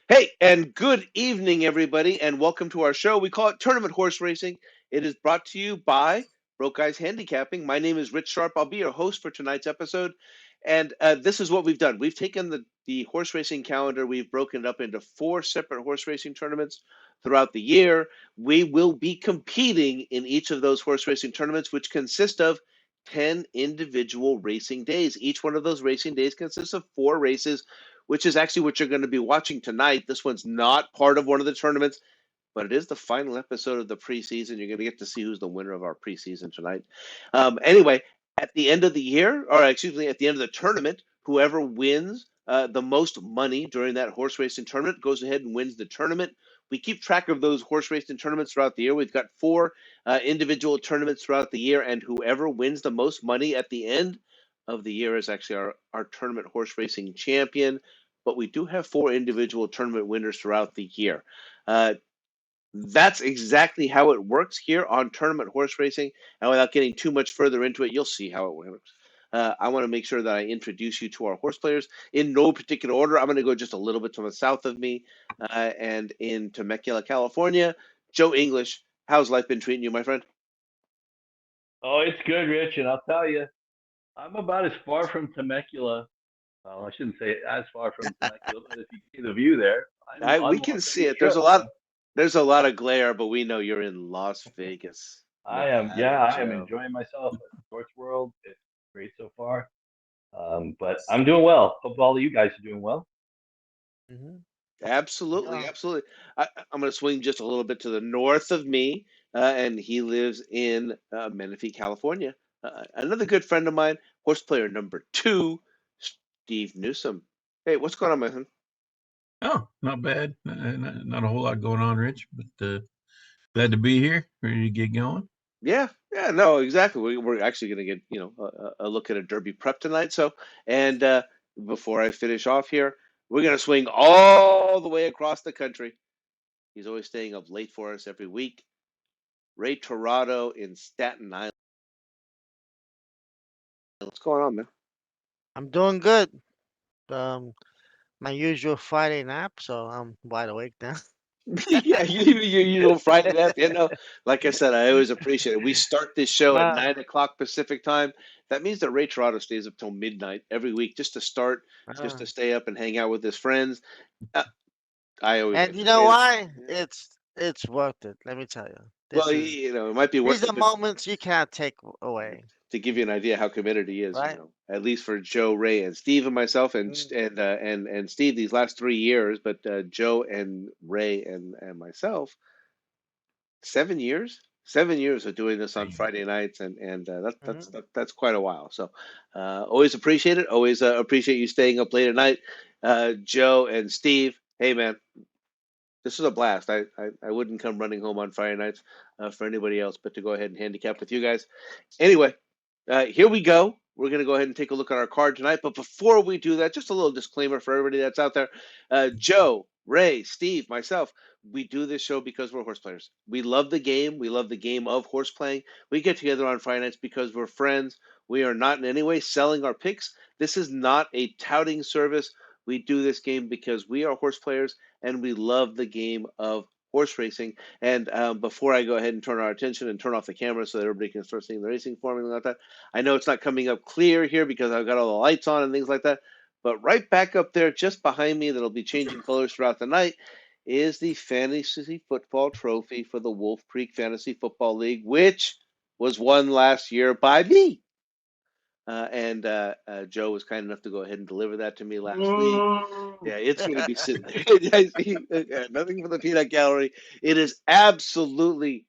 Hey, and good evening, everybody, and welcome to our show. We call it Tournament Horse Racing. It is brought to you by Broke Guys Handicapping. My name is Rich Sharp. I'll be your host for tonight's episode. And this is what we've done. We've taken the horse racing calendar, we've broken it up into four separate horse racing tournaments throughout the year. We will be competing in each of those horse racing tournaments, which consist of 10 individual racing days. Each one of those racing days consists of four races, which is actually what you're going to be watching tonight. This one's not part of one of the tournaments, but it is the final episode of the preseason. You're going to get to see who's the winner of our preseason tonight. Anyway, at the end of the year, or excuse me, at the end of the tournament, whoever wins the most money during that horse racing tournament goes ahead and wins the tournament. We keep track of those horse racing tournaments throughout the year. We've got four individual tournaments throughout the year, and whoever wins the most money at the end of the year is actually our tournament horse racing champion. But we do have four individual tournament winners throughout the year. Uh, that's exactly how it works here on Tournament Horse Racing. And without getting too much further into it, you'll see how it works. I want to make sure that I introduce you to our horse players in no particular order. I'm going to go just a little bit to the south of me and in Temecula, California. Joe English, how's life been treating you, my friend? Oh, it's good, Rich, and I'll tell you, I'm about as far from Temecula. Well, I shouldn't say as far from Temecula, but if you see the view there, I'm We on can Las see Vegas it. Strip. There's a lot of glare, but we know you're in Las Vegas, I am Joe. enjoying myself at Sports World. It's great so far. But I'm doing well. Hope all of you guys are doing well. Mhm. Absolutely, Yeah. absolutely. I'm going to swing just a little bit to the north of me, and he lives in Menifee, California. Another good friend of mine, horse player number two, Steve Newsom. Hey, what's going on, my son? Oh, not bad. Not a whole lot going on, Rich, but glad to be here. Ready to get going. Yeah, yeah, no, exactly. We're actually going to get a look at a Derby prep tonight. So, and before I finish off here, we're going to swing all the way across the country. He's always staying up late for us every week. Ray Torado in Staten Island. What's going on, man? I'm doing good. Um, my usual Friday nap, so I'm wide awake now. Yeah, you know Friday nap. Like I said, I always appreciate it. We start this show at Uh, 9 o'clock Pacific time. That means that Ray Torado stays up till midnight every week just to start, just uh, to stay up and hang out with his friends. Uh, I always and you know appreciate it. why? Yeah. It's worth it. Let me tell you. Well, This is it might be these worth are it, but moments you can't take away, to give you an idea how committed he is, right? at least for Joe, Ray, and Steve and myself, Mm, and Steve these last 3 years, but Joe and Ray and myself 7 years. 7 years of doing this on Crazy. Friday nights, and mhm. that's quite a while. So always appreciate it. Always appreciate you staying up late at night, Joe and Steve. Hey man, this is a blast. I wouldn't come running home on Friday nights for anybody else, but to go ahead and handicap with you guys. Anyway, here we go. We're going to go ahead and take a look at our card tonight. But before we do that, just a little disclaimer for everybody that's out there. Joe, Ray, Steve, myself, we do this show because we're horse players. We love the game. We love the game of horse playing. We get together on Friday nights because we're friends. We are not in any way selling our picks. This is not a touting service. We do this game because we are horse players and we love the game of horse racing. And before I go ahead and turn our attention and turn off the camera so that everybody can start seeing the racing form and like that, I know it's not coming up clear here because I've got all the lights on and things like that. But right back up there, just behind me, that'll be changing colors throughout the night, is the Fantasy Football Trophy for the Wolf Creek Fantasy Football League, which was won last year by me. And Joe was kind enough to go ahead and deliver that to me last week. Yeah, it's going to be sitting there. I see, nothing for the peanut gallery. It is absolutely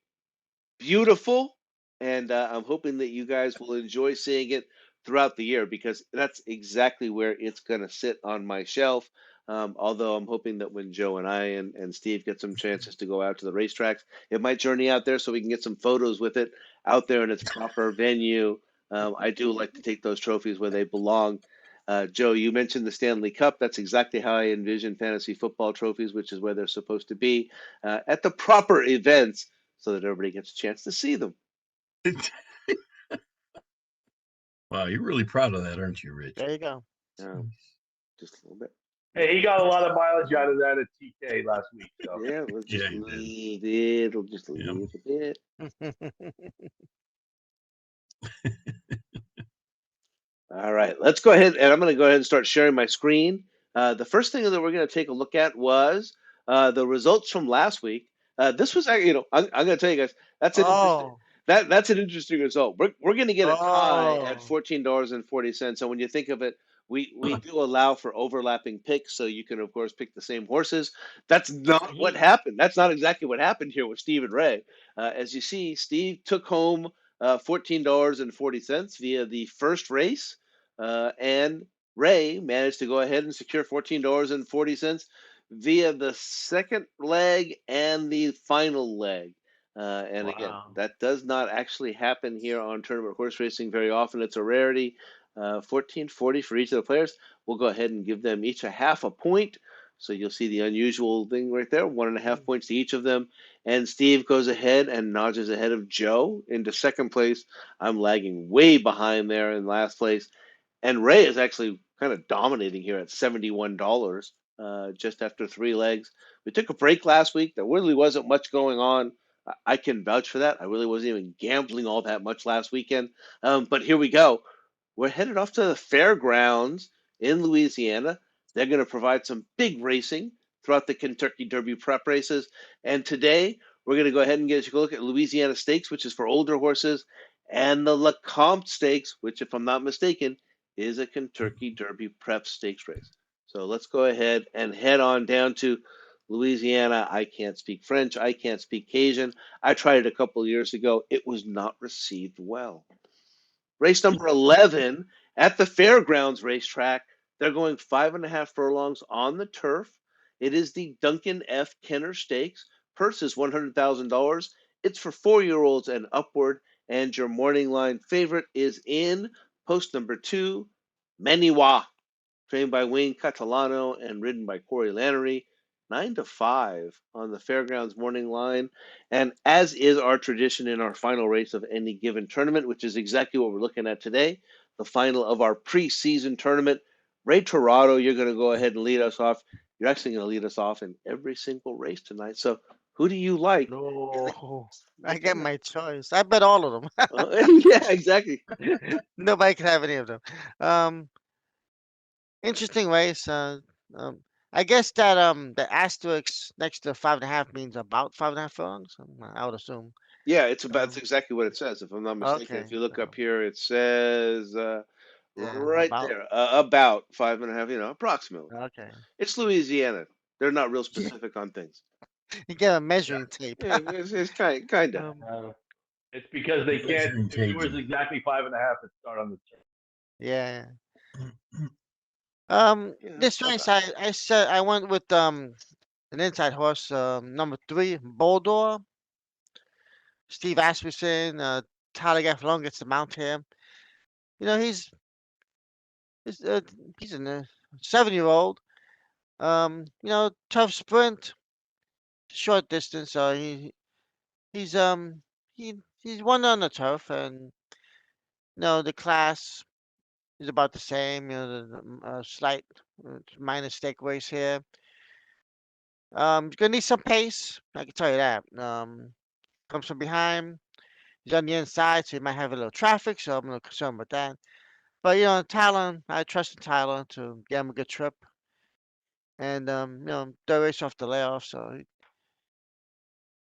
beautiful, and I'm hoping that you guys will enjoy seeing it throughout the year because that's exactly where it's going to sit on my shelf. Although I'm hoping that when Joe and and Steve get some chances to go out to the racetracks, it might journey out there so we can get some photos with it out there in its proper venue. I do like to take those trophies where they belong. Joe, you mentioned the Stanley Cup. That's exactly how I envision fantasy football trophies, which is where they're supposed to be at the proper events so that everybody gets a chance to see them. Wow, you're really proud of that, aren't you, Rich? There you go. Um, just a little bit. Hey, he got a lot of mileage out of that at TK last week. So Yeah, we'll just Yeah, he did. leave it. Just Yep. leave a bit. All right, let's go ahead, and I'm going to go ahead and start sharing my screen. The first thing that we're going to take a look at was the results from last week. This was actually, I'm going to tell you guys that's an interesting. Oh, That's an interesting result. We're going to get a tie at oh. $14.40. So when you think of it, we Huh. do allow for overlapping picks, so you can of course pick the same horses. That's not what he happened. That's not exactly what happened here with Steve and Ray. As you see, Steve took home $14.40 via the first race, and Ray managed to go ahead and secure $14.40 via the second leg and the final leg. And again, Wow. that does not actually happen here on tournament horse racing very often. It's a rarity. 14.40 for each of the players. We'll go ahead and give them each a half a point. So you'll see the unusual thing right there, 1.5 points to each of them. And Steve goes ahead and notches ahead of Joe into second place. I'm lagging way behind there in last place. And Ray is actually kind of dominating here at $71 just after three legs. We took a break last week. There really wasn't much going on. I can vouch for that. I really wasn't even gambling all that much last weekend. But here we go. We're headed off to the fairgrounds in Louisiana. They're going to provide some big racing throughout the Kentucky Derby prep races. And today, we're going to go ahead and take a look at Louisiana Stakes, which is for older horses, and the Lecomte Stakes, which, if I'm not mistaken, is a Kentucky Derby prep stakes race. So let's go ahead and head on down to Louisiana. I can't speak French. I can't speak Cajun. I tried it a couple of years ago. It was not received well. Race number 11 at the Fairgrounds Racetrack. They're going 5.5 furlongs on the turf. It is the Duncan F. Kenner Stakes. Purse is $100,000. It's for 4-year-olds and upward. And your morning line favorite is in post number 2, Maniwa, trained by Wayne Catalano and ridden by Corey Lannery. 9 to 5 on the Fairgrounds morning line. And as is our tradition in our final race of any given tournament, which is exactly what we're looking at today, the final of our preseason tournament, Ray Torado, you're going to go ahead and lead us off. You're actually going to lead us off in every single race tonight. So who do you like? No. I What's that? get my choice. I bet all of them. Yeah, exactly. Nobody can have any of them. Um, Interesting race. Um, I guess that the asterisk next to 5.5 means about 5.5 furlongs. I would assume. Yeah, it's about that's Um, exactly what it says. If I'm not mistaken, if okay. you look up So here, it says yeah, right about. there, about 5.5, approximately. Okay. It's Louisiana. They're not real Yeah. specific on things. You get a measuring tape. Yeah, it's kind of. um, it's because they can't. Measuring If tape. yours is exactly 5.5, it start on the turn. yeah. Yeah, This race I said I went with an inside horse, number 3, Boldor. Steve Asmussen, Tyler Gaffalone gets the mount here. You know, he's, uh, he's a 7-year-old. Tough sprint, short distance. So he's he's won on the turf, and the class is about the same. The slight minor stake race here. He's gonna need some pace. I can tell you that. Comes from behind. He's on the inside, so he might have a little traffic. So I'm a little concerned with that. But Tyler, I trust in Tyler to get him a good trip. And third race off the layoff, so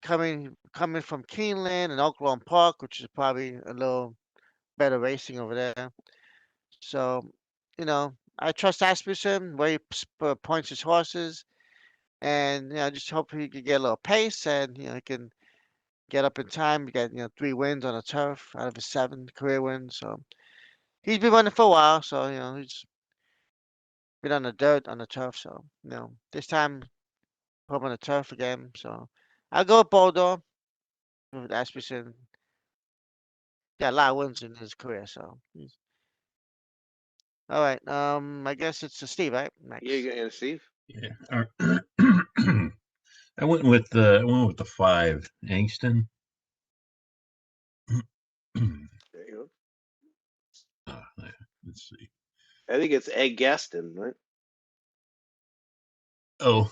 coming from Keeneland and Oklahoma Park, which is probably a little better racing over there. So, I trust Asmussen where he points his horses, and just hope he can get a little pace, and he can get up in time. He got 3 wins on the turf out of his 7 career wins. So he's been running for a while. So he's been on the dirt on the turf. So this time put him on the turf again. So I'll go with Boulder with Asmussen. Got a lot of wins in his career. So all right. I guess it's Steve, right? Yeah, Next. Steve. Yeah. I went with the 5, Angston. There you Let's see. go. I think it's Egg Gaston, right? Oh,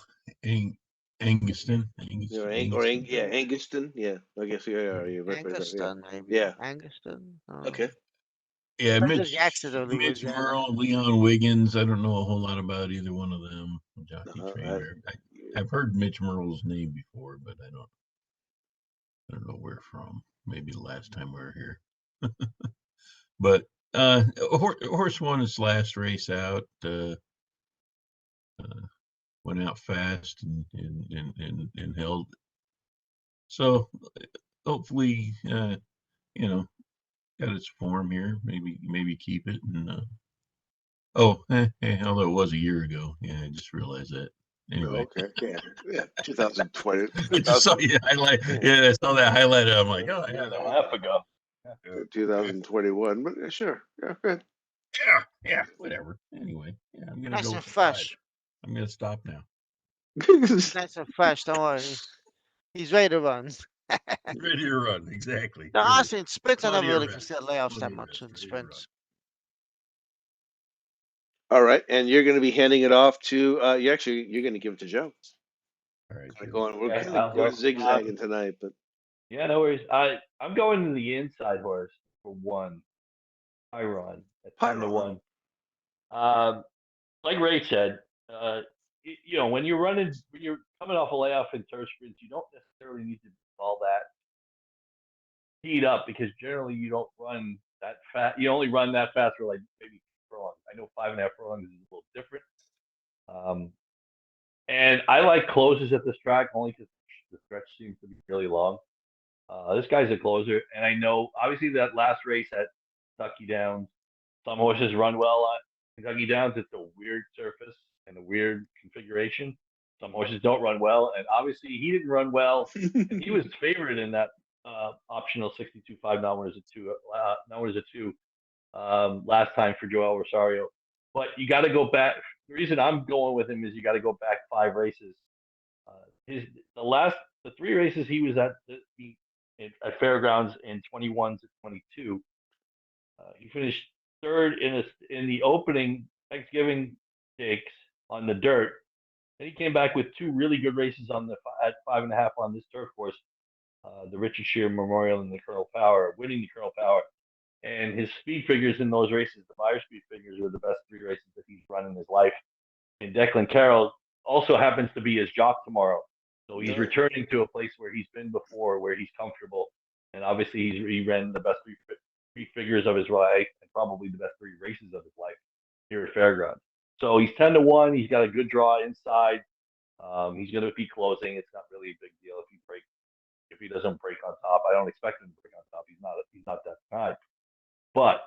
Anguston. Yeah, Anguston. Yeah, I guess you're right there. Yeah, Anguston, maybe. yeah. Anguston. Okay. Yeah, Depends if Mitch, Jackson or Mitch Louisiana. Merle, Leon Wiggins. I don't know a whole lot about either one of them. Jockey Uh, trainer. I've heard Mitch Merle's name before, but I don't know where from. Maybe the last time we were here. But horse won his last race out. Went out fast and held. So hopefully, you know, got its form here. Maybe keep it. And although it was a year ago. Yeah, I just realized that. Anyway, okay. Yeah. 2020. I just saw you highlight. Yeah, I saw that highlighted. I'm like, oh yeah, that was half ago. 2021. But yeah, sure. Yeah, good. yeah, whatever. Anyway, yeah, I'm gonna Nice go and for 5. fresh. I'm gonna stop now. He's nice and fresh. Don't worry. He's ready to run. Ready to run. Exactly. No, Ready. honestly, in sprints, I never Claudia really rest. consider layoffs that Claudia much rest. in Ready to run. sprints. All right, and you're going to be handing it off to you're going to give it to Joe. All right, Kinda Joe. we're Okay, kind I'll of go. zigzagging tonight, but Yeah, no worries. I'm going to the inside horse for one. Pyron at 10-1. Um, like Ray said, when you're coming off a layoff in turf sprints, you don't necessarily need to be all that heat up because generally you don't run that fast. You only run that fast for like maybe furlongs. I know 5.5 furlongs is a little different. And I like closes at this track only because the stretch seems to be really long. This guy's a closer, and I know obviously that last race at Kentucky Downs, some horses run well on Kentucky Downs. It's a weird surface and a weird configuration. Some horses don't run well, and obviously he didn't run well, and he was favored in that optional 62.5 now winners a two last time for Joel Rosario. But you got to go back. The reason I'm going with him is you got to go back 5 races. The 3 races he was at Fairgrounds in 21 to 22. He finished third in the opening Thanksgiving stakes on the dirt. Then he came back with 2 really good races at 5.5 on this turf course, the Richard Shear Memorial and the Colonel Power, winning the Colonel Power. And his speed figures in those races, the Buyer speed figures, were the best 3 races that he's run in his life. And Declan Carroll also happens to be his jock tomorrow. So he's returning to a place where he's been before, where he's comfortable. And obviously he ran the best 3 figures of his life and probably the best 3 races of his life here at Fairgrounds. So he's 10-1. He's got a good draw inside. He's going to be closing. It's not really a big deal if he doesn't break on top. I don't expect him to break on top. He's not that kind. But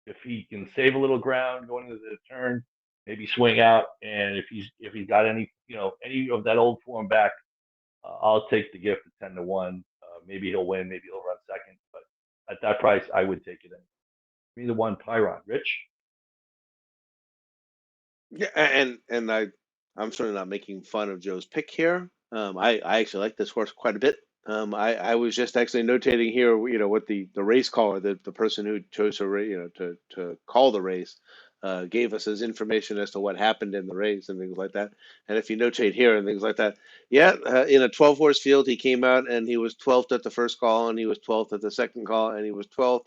if he can save a little ground going into the turn, maybe swing out, and if he's got any of that old form back, I'll take the gift at 10-1. Maybe he'll win, maybe he'll run second, but at that price, I would take it in. Give me the one Pyron, Rich. yeah, and I'm certainly not making fun of Joe's pick here. I actually like this horse quite a bit. I was just actually notating here, what the race caller, the person who chose to call the race, gave us as information as to what happened in the race and things like that. And if you notate here and things like that, yeah, in a 12 horse field, he came out and he was 12th at the first call, and he was 12th at the second call, and he was 12th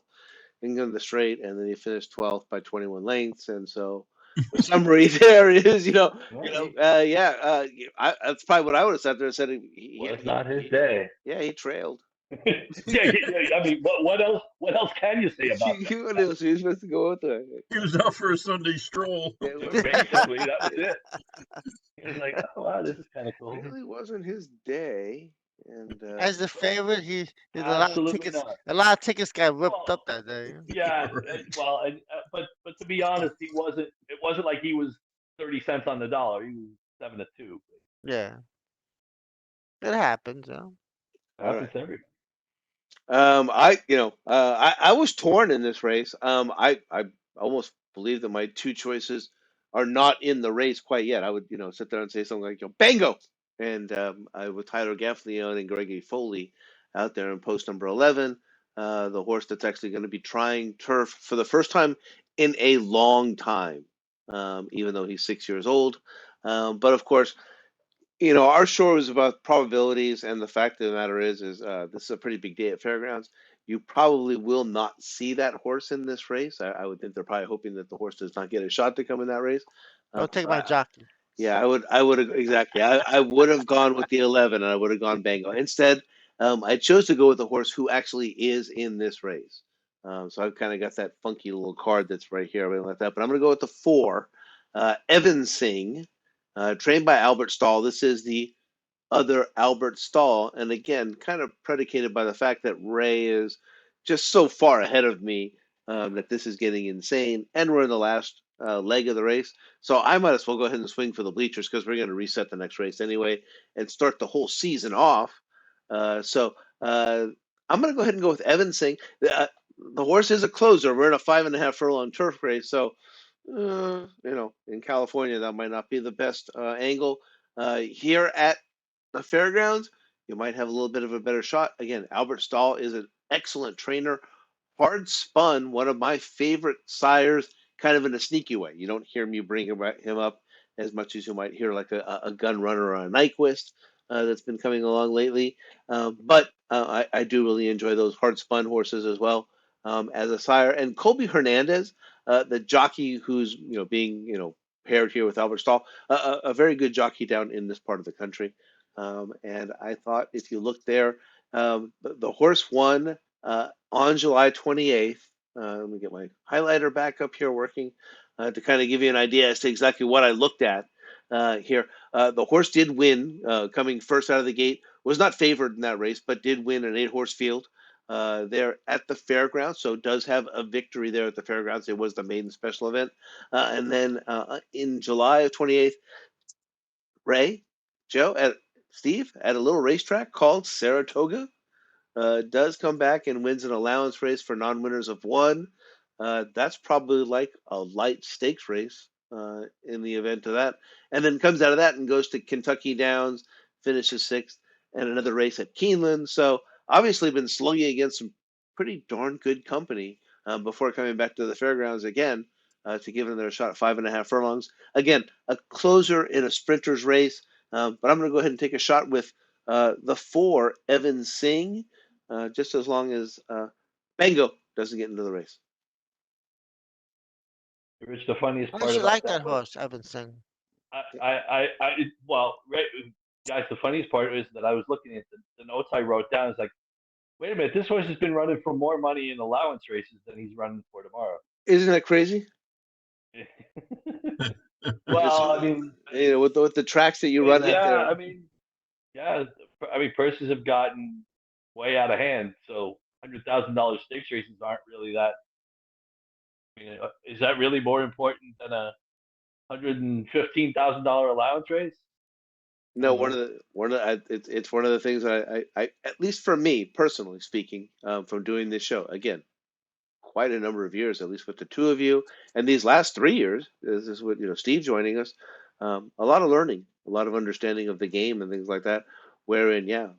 in the straight, and then he finished 12th by 21 lengths. And so the summary there is, that's probably what I would have sat there and said. Was not his day. Yeah, he trailed. Yeah, I mean, what else? What else can you say about that? What else? He was supposed to go with it. He was out for a Sunday stroll. Basically, that was it. He was like, "Oh wow, this is kind of cool." Really wasn't his day. And As the favorite, he did a lot of Absolutely tickets. not. A lot of tickets got ripped Well, up that day. yeah, Right. but to be honest, he wasn't. It wasn't like he was 30 cents on the dollar. He was 7-2. Yeah, it happens. all Happens right. to everybody. I was torn in this race. I almost believe that my 2 choices are not in the race quite yet. I would, sit there and say something like, Bango! And I with Tyler Gaffleone and Gregory Foley out there in post number 11, the horse that's actually going to be trying turf for the first time in a long time, even though he's 6 years old. But of course, Our show is about probabilities, and the fact of the matter is this is a pretty big day at Fairgrounds. You probably will not see that horse in this race. I would think they're probably hoping that the horse does not get a shot to come in that race. Don't take my But jockey. yeah, I would exactly. I would have gone with the 11, and I would have gone Bango. Instead, I chose to go with the horse who actually is in this race. So I've kind of got that funky little card that's right here, everything like that. But I'm going to go with the 4, Evan Singh, trained by Albert Stahl. This is the other Albert Stahl, and again, kind of predicated by the fact that Ray is just so far ahead of me that this is getting insane, and we're in the last leg of the race, so I might as well go ahead and swing for the bleachers because we're going to reset the next race anyway and start the whole season off. So I'm going to go ahead and go with Evan Singh. The horse is a closer. We're in a 5.5 furlong turf race, so in California that might not be the best angle. Here at the fairgrounds, you might have a little bit of a better shot. Again, Albert Stahl is an excellent trainer. Hard spun, one of my favorite sires, kind of in a sneaky way. You don't hear me bring him up as much as you might hear like a gun runner or a Nyquist that's been coming along lately. But I do really enjoy those hard spun horses as well as a sire. And Colby Hernandez, the jockey who's being paired here with Albert Stahl, a very good jockey down in this part of the country. And I thought if you look there, the horse won on July 28th. Let me get my highlighter back up here working to kind of give you an idea as to exactly what I looked at here. The horse did win coming first out of the gate, was not favored in that race, but did win an 8-horse field there at the fairgrounds. So does have a victory there at the fairgrounds. It was the maiden special event. And then in July of 28th, Ray, Joe, Steve, at a little racetrack called Saratoga, does come back and wins an allowance race for non-winners of 1. That's probably like a light stakes race in the event of that. And then comes out of that and goes to Kentucky Downs, finishes 6th, and another race at Keeneland. So obviously been slugging against some pretty darn good company before coming back to the fairgrounds again to give them their shot at 5.5 furlongs. Again, a closer in a sprinter's race, but I'm going to go ahead and take a shot with the 4, Evan Singh, just as long as Bango doesn't get into the race. Rich, the funniest I part actually about like that that was, horse, Evan Singh. well, right, guys, the funniest part is that I was looking at the notes I wrote down. It's like, wait a minute, this horse has been running for more money in allowance races than he's running for tomorrow. Isn't that crazy? Well, I mean, with the tracks that you run at there. I mean, purses have gotten way out of hand. So $100,000 stakes races aren't really that. I mean, is that really more important than a $115,000 allowance race? No, it's one of the things I at least for me personally speaking, from doing this show again, quite a number of years, at least with the two of you, and these last 3 years, this is what Steve joining us, a lot of learning, a lot of understanding of the game and things like that. Wherein, yeah,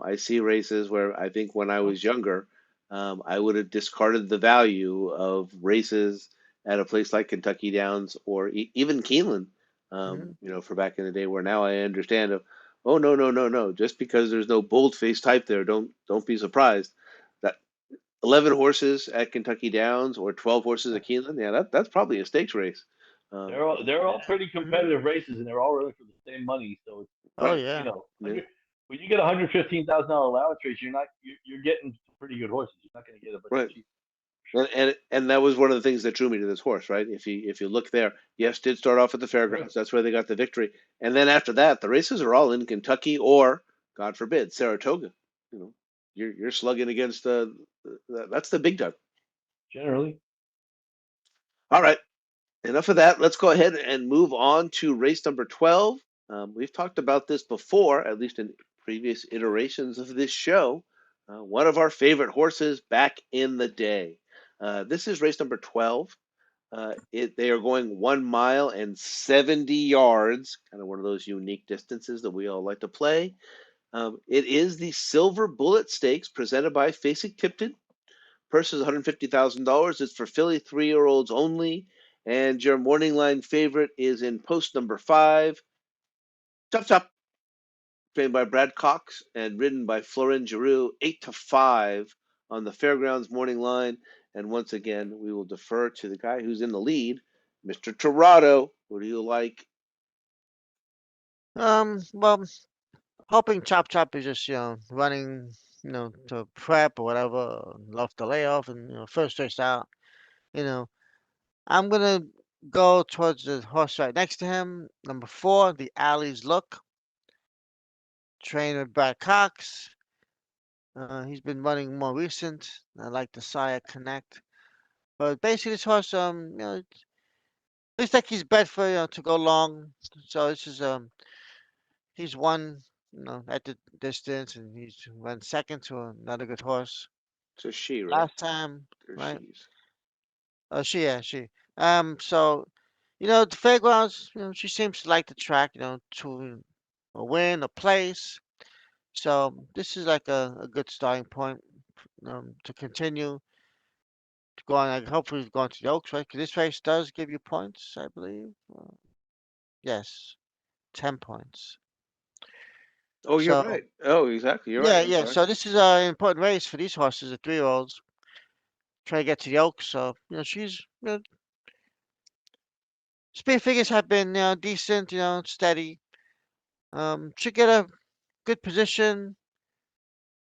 I see races where I think when I was younger, I would have discarded the value of races at a place like Kentucky Downs or even Keeneland, Hmm. for back in the day. Where now I understand of, oh no no no no, just because there's no boldface type there, don't be surprised. That 11 horses at Kentucky Downs or 12 horses at Keeneland, yeah, that's probably a stakes race. They're all pretty competitive races, and they're all running for the same money. So it's Oh Right. yeah. when you get a $115,000 allowance race, you're getting pretty good horses. You're not going to get a bunch Right. of cheap. And that was one of the things that drew me to this horse, right? If you look there, yes, did start off at the fairgrounds. That's where they got the victory. And then after that, the races are all in Kentucky or, God forbid, Saratoga. You're slugging against that's the big dog. Generally. All right, enough of that. Let's go ahead and move on to race number 12. We've talked about this before, at least in previous iterations of this show. One of our favorite horses back in the day. This is race number 12. They are going 1 mile and 70 yards, kind of one of those unique distances that we all like to play. It is the Silver Bullet Stakes presented by Facing Tipton. Purse is $150,000. It's for filly 3-year-olds only. And your morning line favorite is in post number 5. Chop chop. trained by Brad Cox and ridden by Florin Giroux, 8-5 on the Fairgrounds morning line. And once again, we will defer to the guy who's in the lead, Mr. Torado. Who do you like? Well, hoping Chop Chop is just running to prep or whatever, off the layoff, and first race out. You know, I'm gonna go towards the horse right next to him, number 4, the Alley's Look, trained with Brad Cox. He's been running more recent. I like the Sire Connect, but basically this horse, looks like he's bred for to go long. So this is he's won at the distance, and he's run second to another good horse It's a she, right? last time, Or right? she's. Oh, she. So, the fairgrounds, she seems to like the track, to a win, a place. So this is like a good starting point to continue to go on. Like, hopefully, going to the Oaks, right? Because this race does give you points, I believe. Yes, 10 points. Oh, you're So right. Oh, exactly. You're right. yeah, I'm yeah. sorry. So this is an important race for these horses, the 3-year-olds, trying to get to the Oaks. So she's speed figures have been decent, steady. Should get a good position.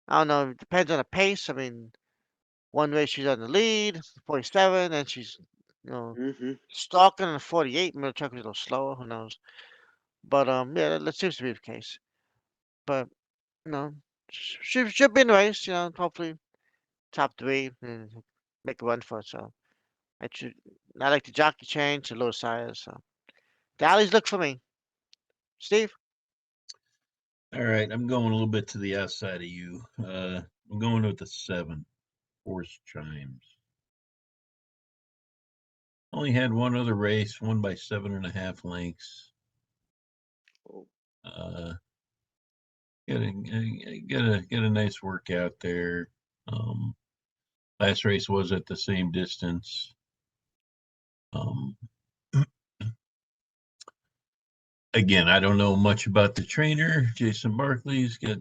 I don't know. It depends on the pace. I mean, one race she's on the lead, 47, and she's Mm-hmm. stalking in 48. Maybe the track was a little slower. Who knows? But yeah, that seems to be the case. But you know, she should be in the race. Hopefully top 3 and make a run for it. So I should. I like the jockey change to low sires. So the alleys look for me. Steve. All right, I'm going a little bit to the outside of you. I'm going with the 7, Horse Chimes. Only had one other race, won by 7.5 lengths. Oh. Get a nice workout there. Last race was at the same distance. Um, again, I don't know much about the trainer. Jason Barkley's got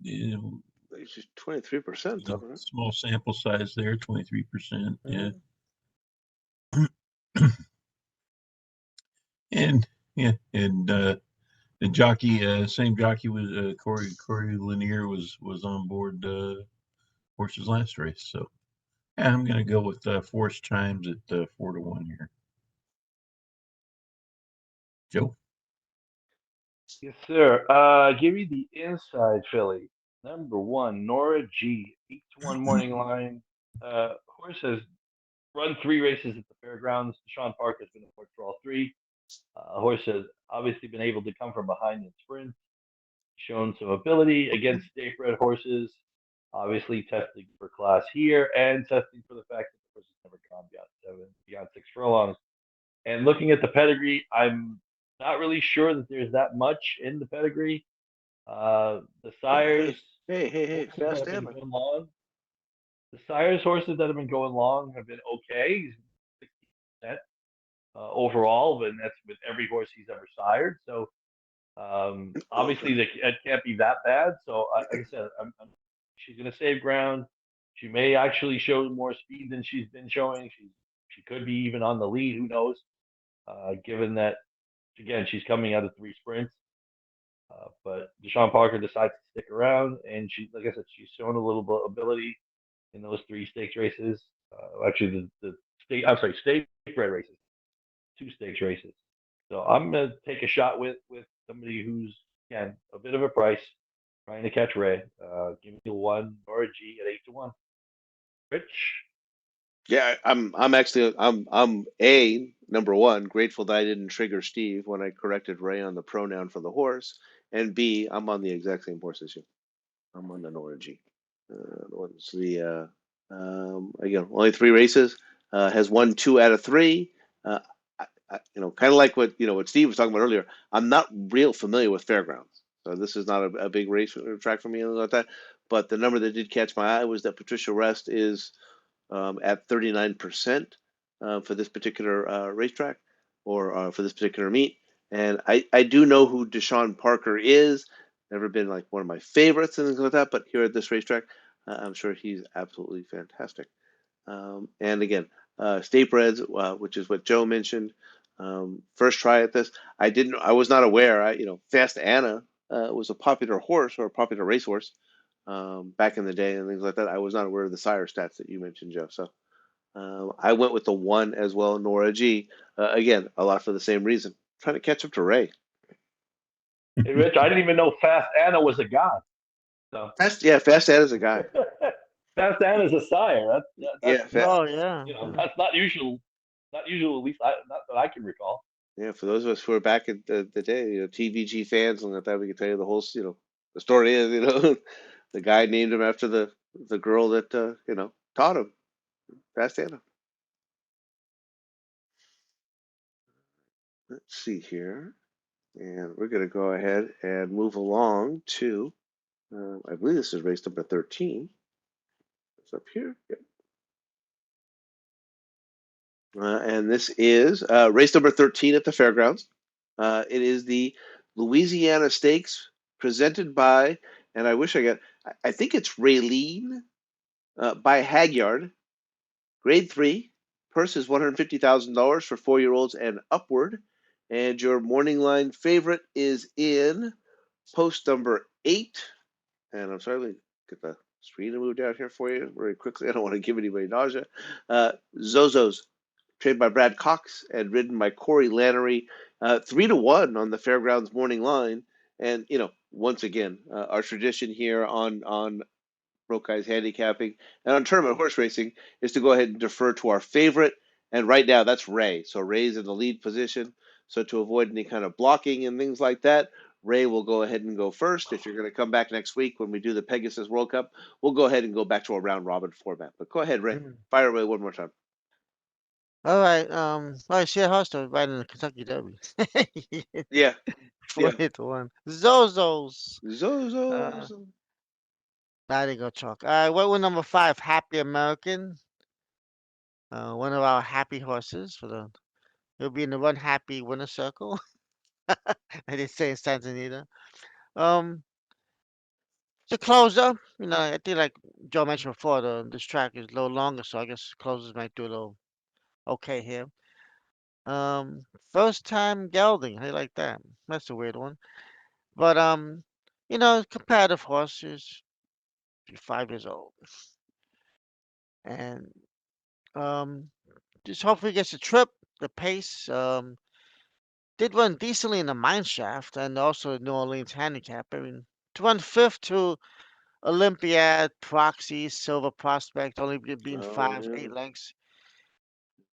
It's just 23%. small sample size there, 23%. Yeah. And yeah, and the jockey, same jockey was Corey Lanier was on board horse's last race. So yeah, I'm gonna go with Force Chimes at 4-1 here. Joe. Yes, sir. Give me the inside filly. Number 1, Nora G. 8-1 morning line. Horse has run 3 races at the fairgrounds. Sean Park has been a horse for all 3. Horse has obviously been able to come from behind in sprints, shown some ability against state-bred horses. Obviously testing for class here and testing for the fact that the horse has never gone beyond 6 furlongs. And looking at the pedigree, I'm not really sure that there's that much in the pedigree. The sires Hey, horses that fast have been hammer. going long. The sires horses that have been going long have been okay, 60% overall, but that's with every horse he's ever sired. So obviously it can't be that bad. So like I said, she's going to save ground. She may actually show more speed than she's been showing. She could be even on the lead. Who knows? Given that again she's coming out of 3 sprints. But Deshaun Parker decides to stick around, and like I said, she's shown a little bit ability in those 3 stakes races. Actually, state bred races, 2 stakes races. So I'm gonna take a shot with somebody who's again a bit of a price, trying to catch Ray. Give me 1 Nora G at 8-1. Rich. Yeah, I'm a number 1 grateful that I didn't trigger Steve when I corrected Ray on the pronoun for the horse, and B, I'm on the exact same horse as you. I'm on the Nora G. What's the again only 3 races, has won 2 out of 3. Uh, kind of like what Steve was talking about earlier. I'm not real familiar with fairgrounds, so this is not a big race track for me, anything like that. But the number that did catch my eye was that Patricia Rest is at 39% for this particular racetrack, or for this particular meet. And I do know who Deshaun Parker is. never been like one of my favorites and things like that, but here at this racetrack, I'm sure he's absolutely fantastic. And again, state breds, which is what Joe mentioned. First try at this, I was not aware. Fast Anna was a popular horse or a popular racehorse back in the day and things like that. I was not aware of the sire stats that you mentioned, Joe. So I went with the one as well, Nora G. Again, a lot for the same reason, trying to catch up to Ray. Hey, Rich, I didn't even know Fast Anna was a god. So Fast Anna's a guy. Fast Anna's a sire. That's Yeah, Oh yeah. that's not usual. Not usual, at least not that I can recall. yeah. For those of us who are back in the day, TVG fans and that, we can tell you the whole, the story is, the guy named him after the girl that taught him, Fast Anna. Let's see here, and we're gonna go ahead and move along to, I believe this is race number 13. It's up here. Yep. And this is race number 13 at the fairgrounds. It is the Louisiana Stakes presented by, and I think it's Raylene by Hagyard, grade 3. Purse is $150,000 for 4-year-olds and upward. And your morning line favorite is in post number 8. And I'm sorry, let me get the screen to move down here for you very quickly. I don't want to give anybody nausea. Zozo's, trained by Brad Cox and ridden by Corey Lannery, 3-1 on the Fairgrounds morning line. And once again, our tradition here on Broke Guys Handicapping and on Tournament Horse Racing is to go ahead and defer to our favorite. And right now, that's Ray. So Ray's in the lead position. So to avoid any kind of blocking and things like that, Ray will go ahead and go first. If you're going to come back next week when we do the Pegasus World Cup, we'll go ahead and go back to a round robin format. But go ahead, Ray. Fire away one more time. All right. I see a horse right in the Kentucky Derby. Yeah. 4-1. Zozos. Zozos. I didn't go chalk. All right. What was number 5? Happy American. One of our happy horses he'll be in the Run Happy winner circle. I didn't say in Santa Anita. The closer, I think like Joe mentioned before, this track is a little longer, so I guess closers might do a little okay here. First time gelding, I like that. That's a weird one. But competitive horses, 5 years old. And just hopefully gets a trip, the pace. Did run decently in the mine shaft and also New Orleans handicap. I mean, to run fifth to Olympiad, Proxy, Silver Prospect, only being 8 lengths.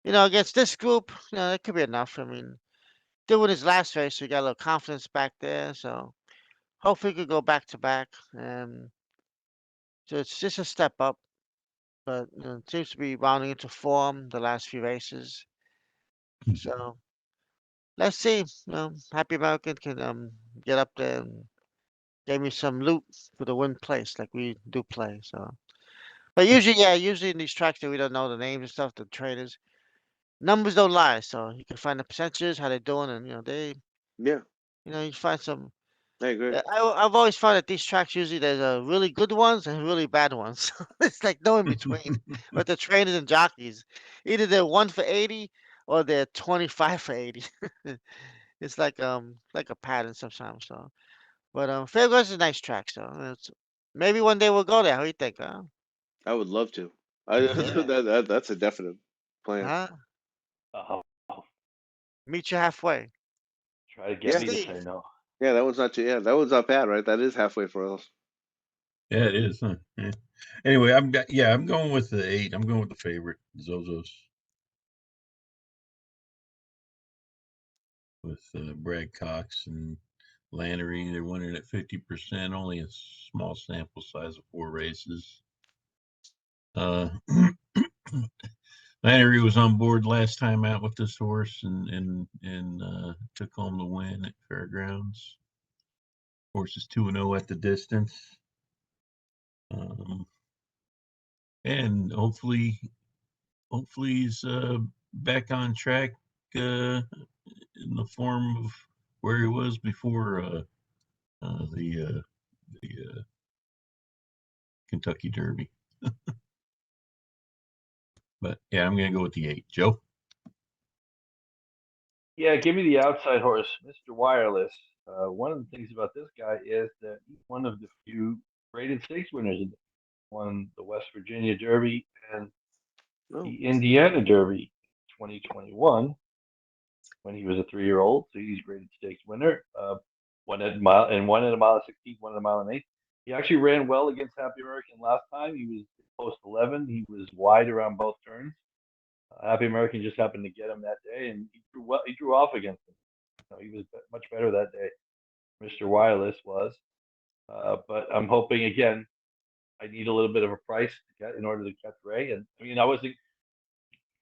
Against this group, that could be enough. I mean, doing his last race, so he got a little confidence back there. So hopefully he could go back to back. So it's just a step up, but it seems to be rounding into form the last few races. So let's see. Happy American can get up there and get me some loot for the win place like we do play. So, but usually in these tracks that we don't know the names and stuff, the traders numbers don't lie. So you can find the percentages, how they're doing, and you find some. I agree. I've always found that these tracks usually there's really good ones and really bad ones. It's like no in between with the trainers and jockeys. Either they're 1 for 80 or they're 25 for 80. It's like a pattern sometimes. So, but Fairgrounds is a nice track. So maybe one day we'll go there. How do you think? Huh? I would love to. Yeah. That's a definite plan. Huh? Uh, Meet you halfway. Try to get me to Steve. say no. Yeah, that one's not too. Yeah, that one's not bad, right? That is halfway for us. Yeah, it is. Huh? Yeah. Anyway, I'm going with the 8. I'm going with the favorite, Zozos. With Brad Cox and Lannery, they're winning at 50%, only a small sample size of 4 races. Lannery was on board last time out with this horse and took home the win at Fairgrounds. Horse is 2-0 at the distance. And hopefully he's back on track in the form of where he was before the Kentucky Derby. But yeah, I'm going to go with the 8. Joe? Yeah, give me the outside horse, Mr. Wireless. One of the things about this guy is that he's one of the few graded stakes winners. Won the West Virginia Derby and the Indiana Derby 2021 when he was a 3-year-old. So he's graded stakes winner. Won at a mile and won at a mile and 16, won at a mile and 8. He actually ran well against Happy American last time. He was post 11. He was wide around both turns. Happy American just happened to get him that day, and he drew well. He drew off against him. He was much better that day. Mr. Wireless was, but I'm hoping again. I need a little bit of a price to get in order to catch Ray, and I mean I wasn't.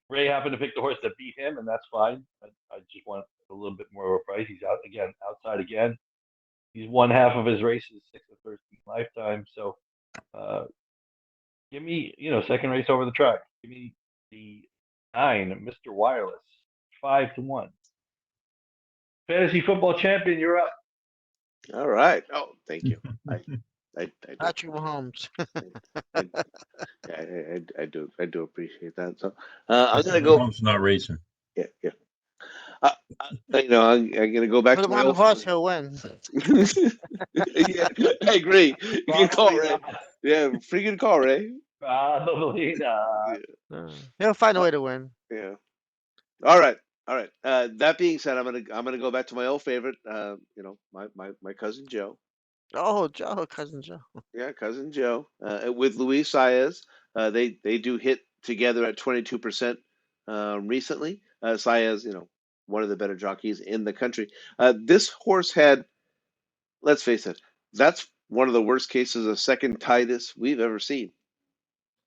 Ray happened to pick the horse that beat him, and that's fine. I just want a little bit more of a price. He's outside again. He's won half of his races, 6 of 13 lifetime. So, give me, second race over the track. Give me the 9, Mr. Wireless, 5-1. Fantasy football champion, you're up. All right. Oh, thank you. I Patrick Mahomes. I do appreciate that. So I'm gonna go. Mahomes not racing. Yeah. I'm gonna go back Put to him my on the old. horse, he'll win. Yeah, I agree. You can call Probably Ray. not. Yeah, freaking call Ray. Probably not. He'll find a way to win. Yeah. All right. That being said, I'm gonna go back to my old favorite. My cousin Joe. Oh, Joe, cousin Joe. Yeah, cousin Joe. With Luis Saez, they do hit together at 22% recently. Saez, one of the better jockeys in the country. This horse had, let's face it, that's one of the worst cases of second Titus we've ever seen.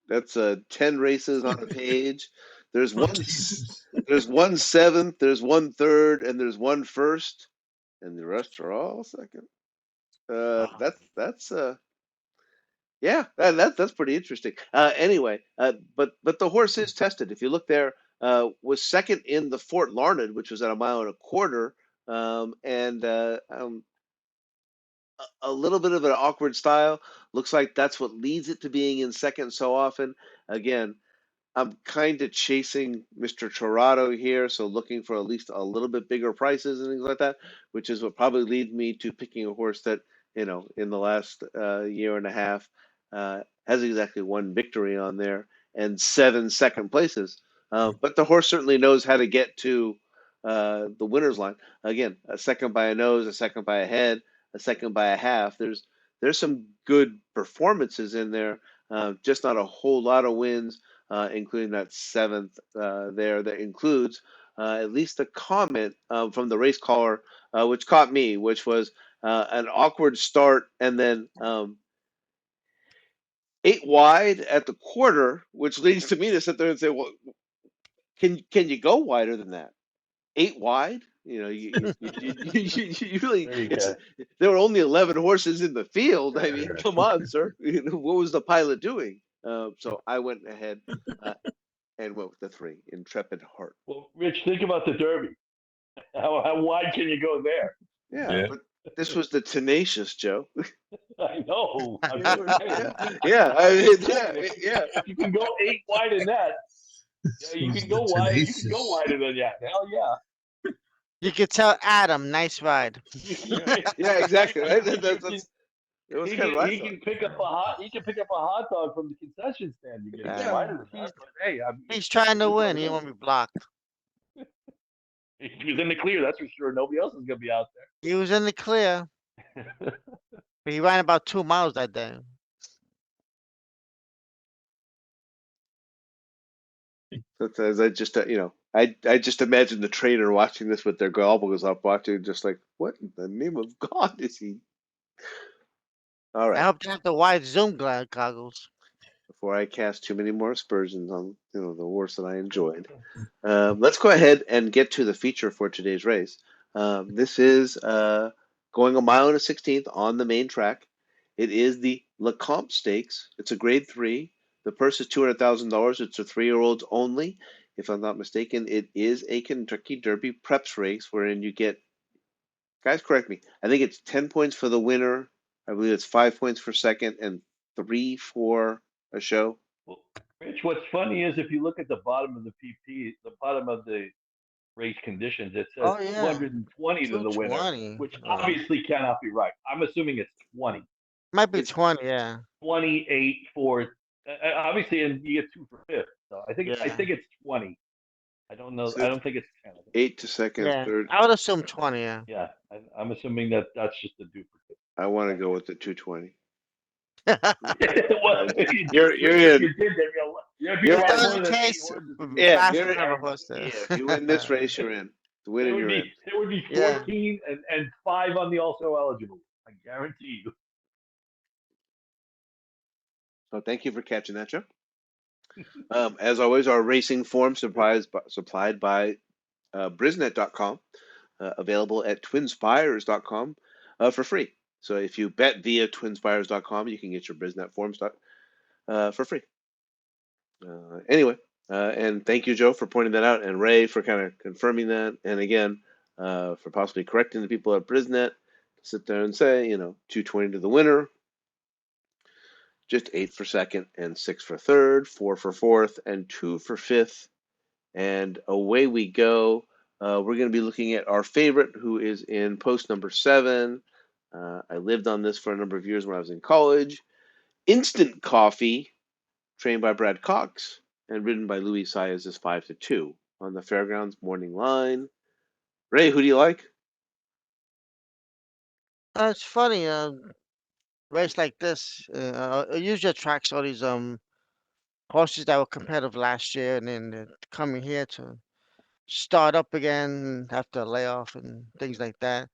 That's 10 races on a page. There's Oh, one, Jesus. there's one seventh, there's one third, and there's one first, and the rest are all second. That's Yeah, that's pretty interesting. Anyway, but the horse is tested. If you look there, was second in the Fort Larned, which was at a mile and a quarter, and a little bit of an awkward style. Looks like that's what leads it to being in second so often. Again, I'm kind of chasing Mr. Torado here, so looking for at least a little bit bigger prices and things like that, which is what probably leads me to picking a horse that, in the last year and a half, has exactly one victory on there and 7 second places. But the horse certainly knows how to get to the winner's line. Again, a second by a nose, a second by a head, a second by a half. There's some good performances in there, just not a whole lot of wins, including that 7th there that includes at least a comment from the race caller, which caught me, which was an awkward start and then 8 wide at the quarter, which leads to me to sit there and say, well, can you go wider than that? 8 wide? You really, There you go. there were only 11 horses in the field. I mean, Sure. come on, sir. What was the pilot doing? So I went ahead and went with the 3, Intrepid Heart. Well, Rich, think about the Derby. How wide can you go there? Yeah, Yeah. but this was the Tenacious, Joe. I know. I'm Yeah, just saying. yeah, I mean, yeah. If you can go 8 wide in that, you Who's can the go wide. You can Tenacious? go wider than that. Hell yeah. You could tell Adam, nice ride. Yeah, exactly. Right? It was kind of right. He can pick up a hot dog from the concession stand. You get Yeah. wider than that. But hey, He's trying to win. He won't be blocked. he was in the clear. That's for sure. Nobody else is gonna be out He was in the clear, there. but he ran about 2 miles that day. Sometimes I just, I just imagine the trainer watching this with their goggles up, watching, just like, what in the name of God is he? All I right. hope they have the wide zoom goggles. Before I cast too many more aspersions on, the horse that I enjoyed, let's go ahead and get to the feature for today's race. This is going a mile and a 16th on the main track. It is the Lecomte Stakes. It's a grade 3. The purse is $200,000. It's for 3-year-olds only. If I'm not mistaken, it is a Kentucky Derby preps race wherein you get, guys, correct me, I think it's 10 points for the winner. I believe it's 5 points for second and 3, 4 a show. Well, Rich, what's funny is if you look at the bottom of the PP, the bottom of the race conditions, it says Oh yeah, 220 to the winner, 220. which obviously cannot be right. I'm assuming it's 20. Might be It's 20. Yeah. 28 for obviously, and you get 2 for fifth. So I think Yeah. it's 20. I don't know. I six, don't think it's 10. 8 to second, Yeah. third. I would assume 20. Yeah. Yeah, I'm assuming that that's just a duplicate. I want to go with the 220. Well, if you, You're if in. you did, then you'd be a You're lot If that more was the than 8 case, horses. yeah. Bass You're would have a horse there. yeah. If you win this race, you're in. To win it, you're in. There would be Yeah. 14 and 5 on the also eligible. I guarantee you. So thank you for catching that, Joe. As always, our racing form supplied by Brisnet.com, available at twinspires.com for free. So if you bet via twinspires.com, you can get your Brisnet forms for free. Anyway, and thank you, Joe, for pointing that out, and Ray for kind of confirming that, and again, for possibly correcting the people at Brisnet to sit there and say, 220 to the winner, just 8 for second and 6 for third, 4 for fourth, and 2 for fifth. And away we go. We're going to be looking at our favorite, who is in post number 7. I lived on this for a number of years when I was in college. Instant Coffee, trained by Brad Cox and ridden by Louis Saez, is 5-2 on the Fairgrounds morning line. Ray, who do you like? It's funny. Race like this usually attracts all these horses that were competitive last year, and then they're coming here to start up again after a layoff and things like that.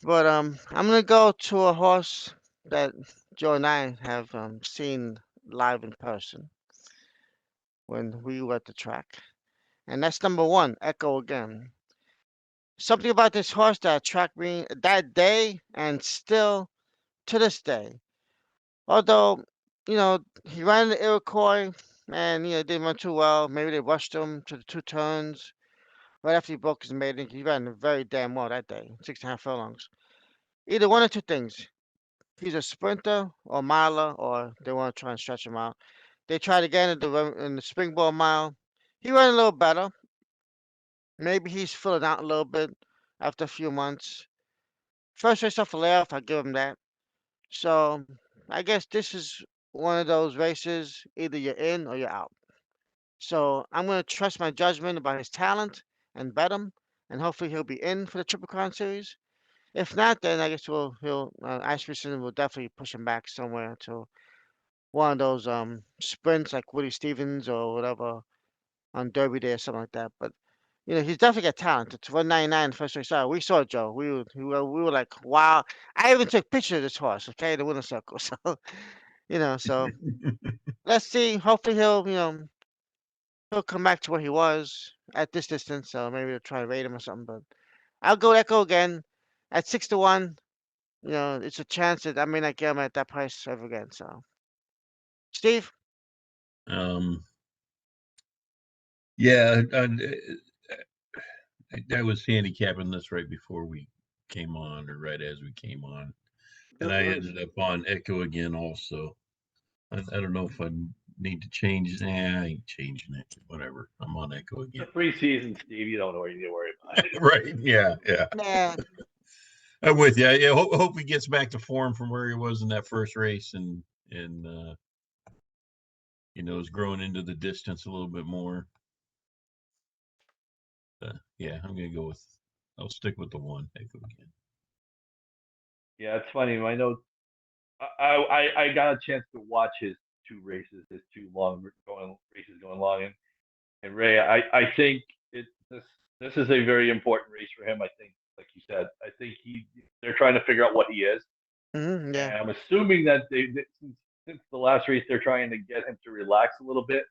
But I'm gonna go to a horse that Joe and I have seen live in person when we were at the track, and that's number 1, Echo again. Something about this horse that attracted me that day and still to this day. Although, he ran the Iroquois and didn't run too well. Maybe they rushed him to the 2 turns right after he broke his maiden. He ran very damn well that day, 6.5 furlongs. Either one or two things. He's a sprinter or miler, or they want to try and stretch him out. They tried again in the springboard mile. He ran a little better. Maybe he's filling out a little bit after a few months. First race off the layoff, I give him that. So I guess this is one of those races. Either you're in or you're out. So I'm going to trust my judgment about his talent and bet him, and hopefully he'll be in for the Triple Crown Series. If not, then I guess Asmussen will definitely push him back somewhere to one of those sprints like Woody Stevens or whatever on Derby Day or something like that. But he's definitely got talent. It's 199 first race out. We saw it, Joe. We were like, wow. I even took pictures of this horse, okay, the winner circle. So so let's see. Hopefully he'll come back to where he was at this distance. So maybe they'll try to rate him or something. But I'll go Echo again at 6-1. It's a chance that I may not get him at that price ever again. So, Steve? Um, yeah, I was handicapping this right before we came on, or right as we came on, and I ended up on Echo again also. I don't know if I need to change. Nah, I ain't changing it. Whatever. I'm on Echo again. The preseason, Steve, you don't know what you need to worry about it. Right. Yeah. Yeah. I'm with you. I hope he gets back to form from where he was in that first race, and is growing into the distance a little bit more. Yeah, I'll stick with the 1 Echo again. Yeah, it's funny. I know I got a chance to watch his 2 races, his 2 races going long, and Ray, I think this is a very important race for him. I think, like you said, I think they're trying to figure out what he is, Yeah. and I'm assuming that since the last race they're trying to get him to relax a little bit,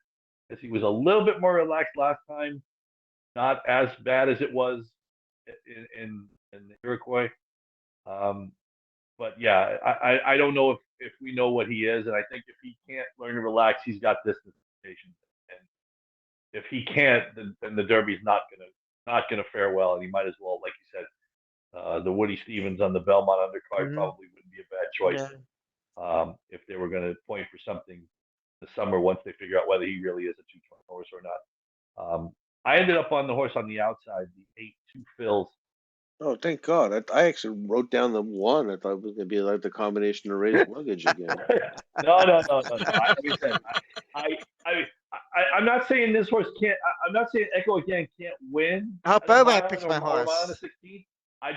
because he was a little bit more relaxed last time, not as bad as it was in the Iroquois. But yeah, I don't know if we know what he is, and I think if he can't learn to relax, he's got distance limitations, and if he can't, then the Derby's not gonna fare well, and he might as well, like you said, the Woody Stevens on the Belmont undercard probably wouldn't be a bad choice. Yeah. if they were going to point for something this summer once they figure out whether he really is a 220 horse or not. I ended up on the horse on the outside, the 8-2 fills. Oh, thank God. I actually wrote down the one. I thought it was going to be like the combination of raised luggage again. No. Like I said, I'm not saying this horse can't. I'm not saying Echo again can't win I hope at a everybody mile picks or, my or a mile and a horse. 16. I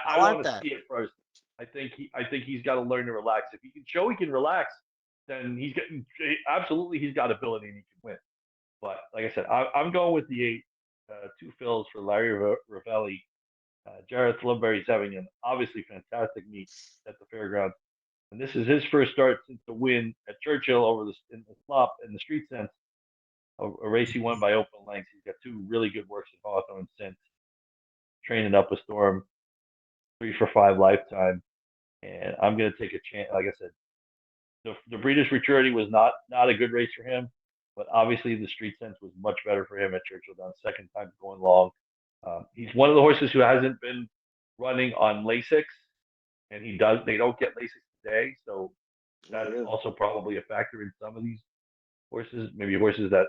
I want want to that. see it first. I think he's got to learn to relax. If he can show he can relax, then absolutely he's got ability and he can win. But like I said, I'm going with the 2 fills for Larry Ravelli. Jareth Lumberry's having an obviously fantastic meet at the fairgrounds. And this is his first start since the win at Churchill in the slop in the street sense, a race he won by open lengths. He's got 2 really good works at Hawthorne since training up a storm, 3 for 5 lifetime. And I'm going to take a chance. Like I said, the Breeders' Futurity was not a good race for him, but obviously the street sense was much better for him at Churchill Downs. Second time going long. He's one of the horses who hasn't been running on Lasix, and they don't get Lasix today, so that's also probably a factor in some of these horses. Maybe horses that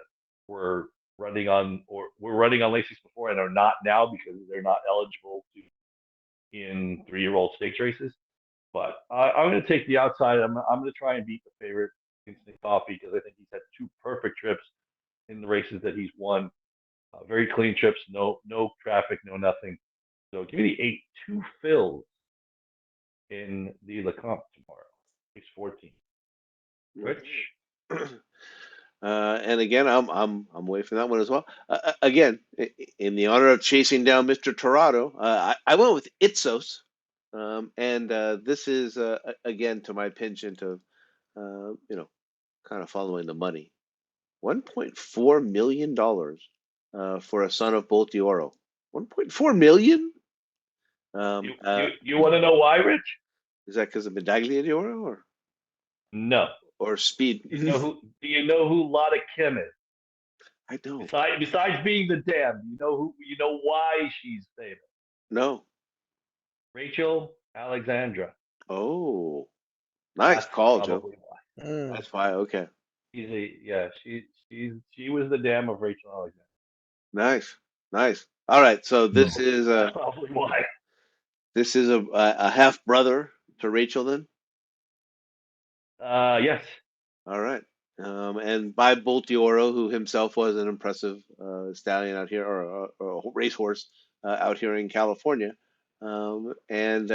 were running on Lasix before and are not now because they're not eligible in 3-year-old stakes races. But I'm going to take the outside. I'm going to try and beat the favorite, Instant Coffee, because I think he's had 2 perfect trips in the races that he's won. Very clean trips, no traffic, no nothing. So give me the 8-2 fills in the Lecomte tomorrow, race 14. Rich. And again, I'm away from that one as well. Again, in the honor of chasing down Mr. Torado, I went with Itzos, and this is again to my penchant of kind of following the money. $1.4 million for a son of Bolt d'Oro. 1.4 million. You want to know why, Rich? Is that because of Medaglia d'Oro No. or speed? Do you know who Lotta Kim is? I don't. Besides being the dam, you know why she's famous? No. Rachel Alexandra. Oh, nice That's call, Joe. probably why. That's why. Okay. She was the dam of Rachel Alexandra. Nice. All right. So this is That's probably why. This is a half brother to Rachel, then. Yes. All right. And by Bolt d'Oro, who himself was an impressive stallion out here, or a racehorse out here in California. And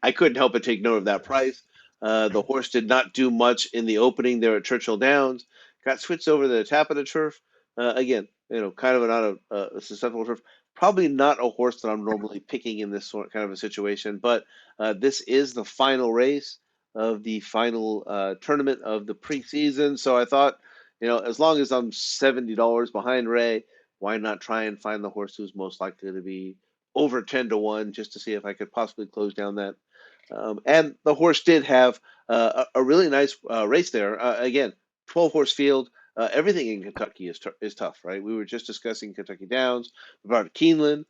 I couldn't help but take note of that price. The horse did not do much in the opening there at Churchill Downs. Got switched over to the Tapeta turf. Again, kind of not a susceptible turf. Probably not a horse that I'm normally picking in this kind of a situation. But this is the final race of the final tournament of the preseason. So I thought, as long as I'm $70 behind Ray, why not try and find the horse who's most likely to be over 10-1, just to see if I could possibly close down that. And the horse did have a really nice race there. Again, 12-horse field. Everything in Kentucky is tough, right? We were just discussing Kentucky Downs, about Keeneland.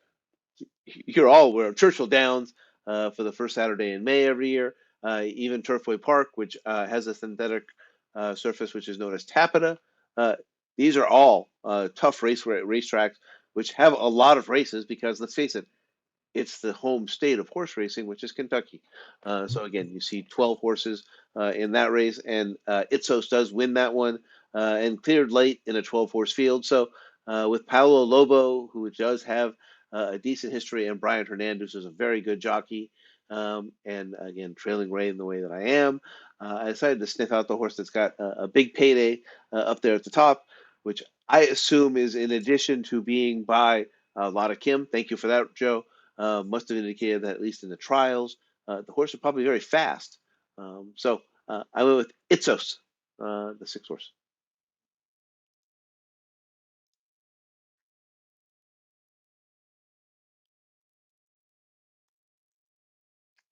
We're at Churchill Downs for the first Saturday in May every year. Even Turfway Park, which has a synthetic surface which is known as Tapeta. These are all tough racetracks, which have a lot of races because, let's face it, it's the home state of horse racing, which is Kentucky. So again, you see 12 horses in that race, and Itzos does win that one and cleared late in a 12-horse field. So with Paolo Lobo, who does have a decent history, and Brian Hernandez is a very good jockey, and again, trailing Ray in the way that I am, I decided to sniff out the horse that's got a big payday up there at the top, which I assume is in addition to being by Lotta Kim. Thank you for that, Joe. Must have indicated that at least in the trials, the horse is probably very fast. So I went with Itzos, the 6-horse.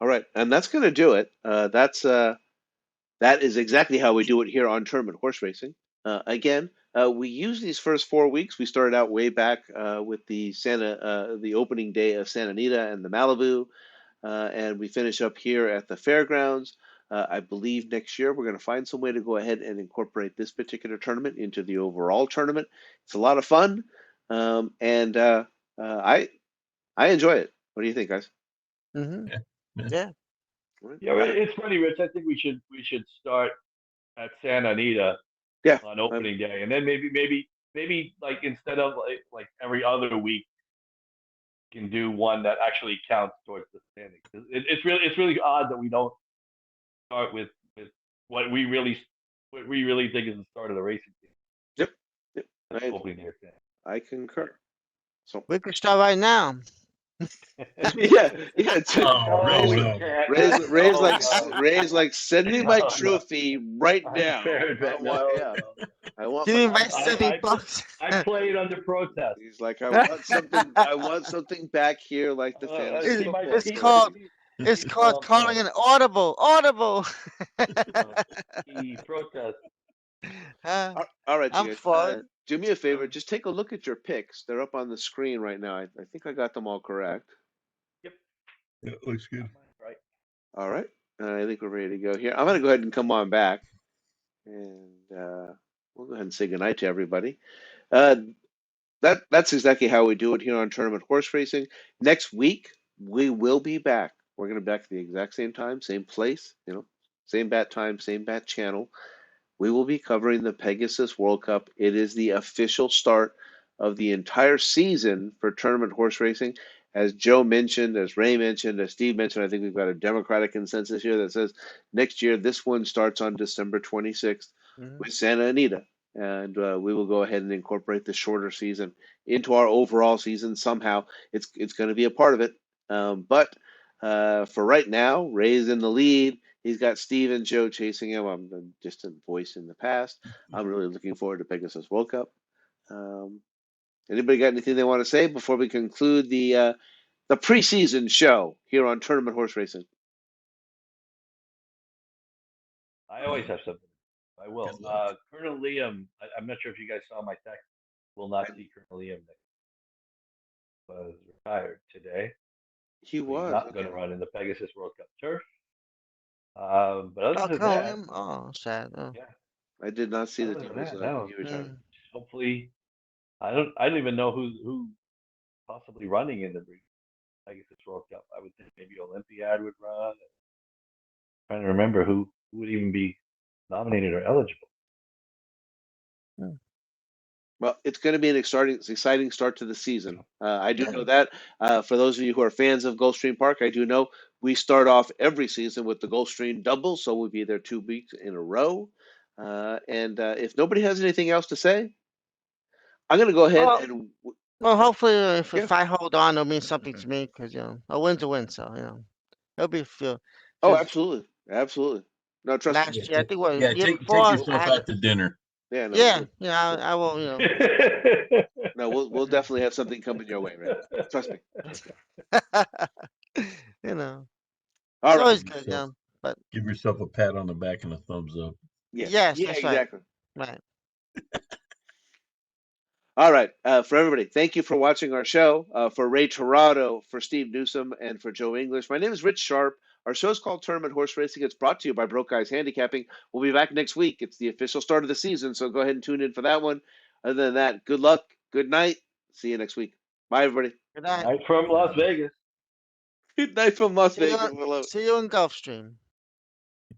All right, and that's going to do it. That is exactly how we do it here on Tournament Horse Racing. Again, we use these first 4 weeks. We started out way back with the opening day of Santa Anita and the Malibu, and we finish up here at the fairgrounds. I believe next year we're going to find some way to go ahead and incorporate this particular tournament into the overall tournament. It's a lot of fun, and I enjoy it. What do you think, guys? Mm-hmm. Yeah. Yeah. Yeah. Yeah, it's funny, Rich. I think we should start at Santa Anita Yeah, on opening day, and then maybe like instead of like every other week, can do one that actually counts towards the standing. It's really odd that we don't start with what we really think is the start of the racing game. yep, yep. That's opening day standing. I concur. So We can start right now. yeah, yeah. Oh, No, we no. can't. Ray's like, send me my No, no. trophy right now. Unfair, Yeah. I want Give me my my. $70. I played under protest. He's like, I want something. I want something back here, like the fantasy It's, football. it's called it's called calling an audible. Audible. Protest. All right, I'm you guys. for it. Do me a favor. Just take a look at your picks. They're up on the screen right now. I think I got them all correct. Yep. Yeah, looks good. Right. All right. I think we're ready to go here. I'm going to go ahead and come on back, and we'll go ahead and say goodnight to everybody. That's exactly how we do it here on Tournament Horse Racing. Next week we will be back. We're going to be back at the exact same time, same place, same bat time, same bat channel. We will be covering the Pegasus World Cup. It is the official start of the entire season for Tournament Horse Racing. As Joe mentioned, as Ray mentioned, as Steve mentioned, I think we've got a democratic consensus here that says next year this one starts on December 26th with Santa Anita. And we will go ahead and incorporate the shorter season into our overall season somehow. It's going to be a part of it. But for right now, Ray's in the lead. He's got Steve and Joe chasing him. I'm the distant voice in the past. I'm really looking forward to Pegasus World Cup. Anybody got anything they want to say before we conclude the preseason show here on Tournament Horse Racing? I always have something. I will. Good luck. Colonel Liam, I'm not sure if you guys saw my text. Will not see Colonel Liam. Was retired today. He So was he's not going to run in the Pegasus World Cup turf. But other than that, Oh, sad. Oh. yeah. I did not see that Other he than was that, no. he retired. Hopefully, I don't even know who possibly running in the Pegasus World Cup. I would think maybe Olympiad would run. Trying to remember who would even be nominated or eligible. Well, it's going to be an exciting start to the season. I do know that. For those of you who are fans of Gulfstream Park, I do know we start off every season with the Gulfstream Double, so we'll be there 2 weeks in a row. And if nobody has anything else to say, I'm going to go ahead and. Well, hopefully, if I hold on, it'll mean something to me because a win's a win. So it'll be feel. Oh, absolutely, absolutely. No, trust me. Last year, I think what Yeah, year take before, yourself out to dinner. Yeah, no, yeah, I will. No, we'll definitely have something coming your way, right? Trust me. All All it's right. always good. But Give yourself a pat on the back and a thumbs up. Yes, that's exactly. Right. All right. For everybody, thank you for watching our show. For Ray Torado, for Steve Newsom, and for Joe English, my name is Rich Sharp. Our show is called Tournament Horse Racing. It's brought to you by Broke Guys Handicapping. We'll be back next week. It's the official start of the season, so go ahead and tune in for that one. Other than that, good luck, good night. See you next week. Bye, everybody. Good night. Night from Las Vegas. Good night from Las Vegas. See you in Gulfstream.